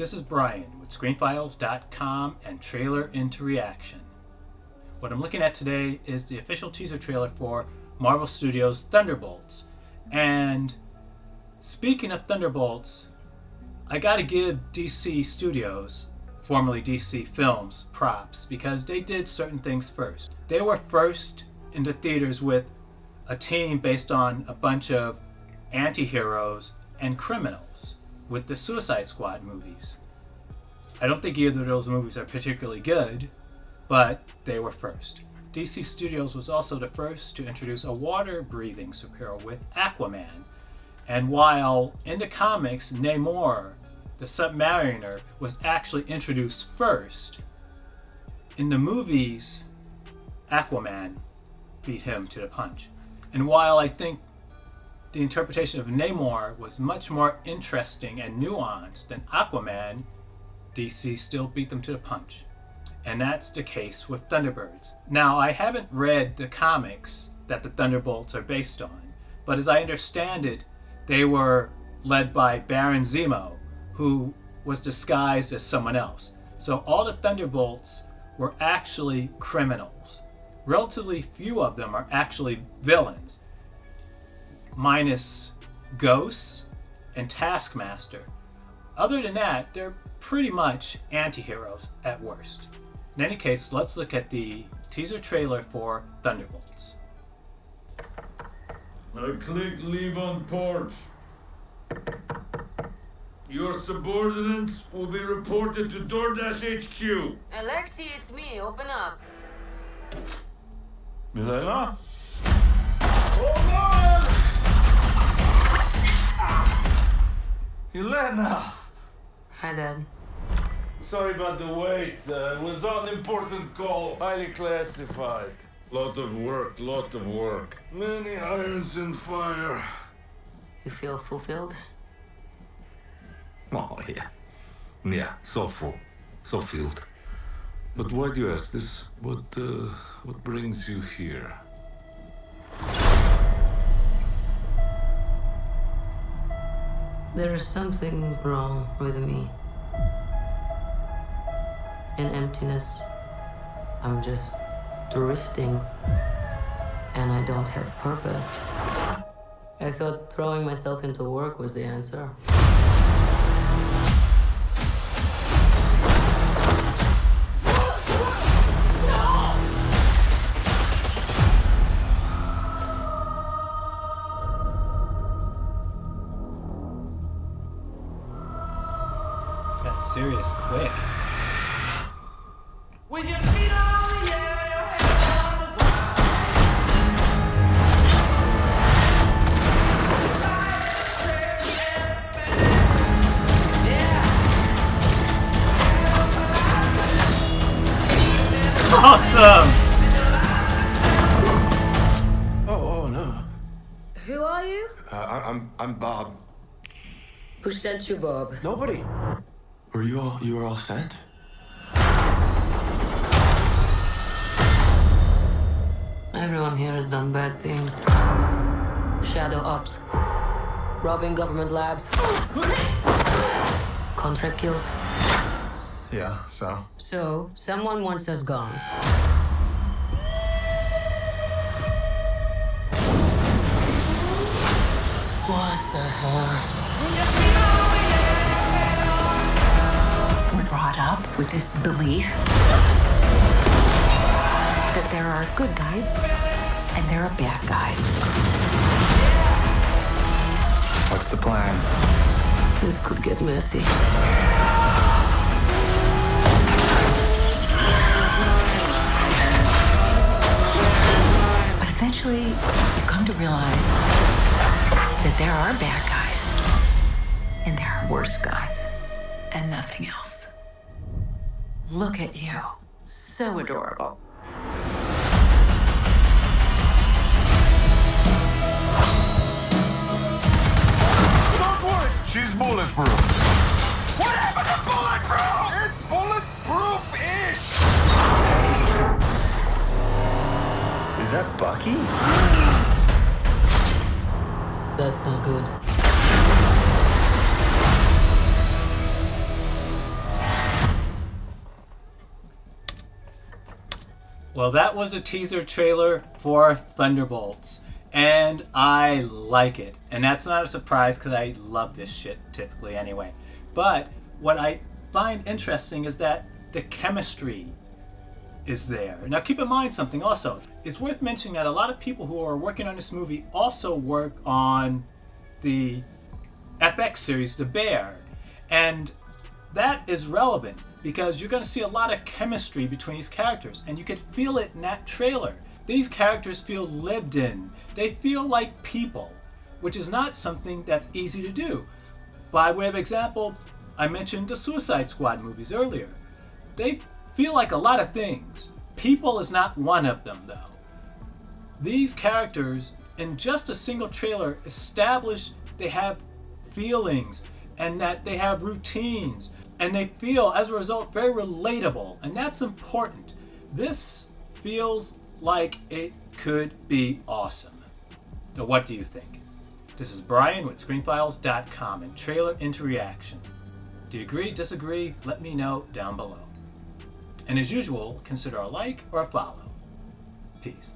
This is Brian with ScreenFiles.com and Trailer into Reaction. What I'm looking at today is the official teaser trailer for Marvel Studios' Thunderbolts. And speaking of Thunderbolts, I gotta give DC Studios, formerly DC Films, props because they did certain things first. They were first into theaters with a team based on a bunch of anti-heroes and criminals with the Suicide Squad movies. I don't think either of those movies are particularly good, but they were first. DC Studios was also the first to introduce a water-breathing superhero with Aquaman. And while in the comics, Namor, the Submariner, was actually introduced first, in the movies, Aquaman beat him to the punch. And while I think the interpretation of Namor was much more interesting and nuanced than Aquaman, DC still beat them to the punch. And that's the case with Thunderbirds. Now, I haven't read the comics that the Thunderbolts are based on, but as I understand it, they were led by Baron Zemo, who was disguised as someone else. So all the Thunderbolts were actually criminals. Relatively few of them are actually villains, minus Ghosts and Taskmaster. Other than that, they're pretty much anti-heroes at worst. In any case, let's look at the teaser trailer for Thunderbolts. I click leave on porch. Your subordinates will be reported to DoorDash HQ. Alexi, it's me. Open up. Milena? Hold on! Elena! Hi, Dad. Sorry about the wait. It was an important call. Highly classified. Lot of work. Many irons in fire. You feel fulfilled? Oh, yeah. Yeah, so full. So filled. But why do you ask this? What brings you here? There is something wrong with me. An emptiness. I'm just drifting. And I don't have purpose. I thought throwing myself into work was the answer. That's serious quick. With your feet on the air, your head on the ground. Awesome! Oh no. Who are you? I'm Bob. Who sent you, Bob? Nobody. You were all sent? Everyone here has done bad things. Shadow ops. Robbing government labs. Contract kills. Yeah, so? So, someone wants us gone. What the hell? We're brought up with this belief that there are good guys and there are bad guys. What's the plan? This could get messy. But eventually, you come to realize that there are bad guys and there are worse guys and nothing else. Look at you. So adorable. Don't worry, she's bulletproof. What happened to bulletproof? It's bulletproof-ish. Is that Bucky? That's not good. Well, that was a teaser trailer for Thunderbolts, and I like it. And that's not a surprise because I love this shit typically anyway. But what I find interesting is that the chemistry is there. Now keep in mind something also. It's worth mentioning that a lot of people who are working on this movie also work on the FX series, The Bear. And that is relevant because you're going to see a lot of chemistry between these characters, and you could feel it in that trailer. These characters feel lived in. They feel like people, which is not something that's easy to do. By way of example, I mentioned the Suicide Squad movies earlier. They feel like a lot of things. People is not one of them, though. These characters, in just a single trailer, establish they have feelings and that they have routines, and they feel, as a result, very relatable, and that's important. This feels like it could be awesome. Now, what do you think? This is Brian with ScreenFiles.com and Trailer Into Reaction. Do you agree, disagree? Let me know down below. And as usual, consider a like or a follow. Peace.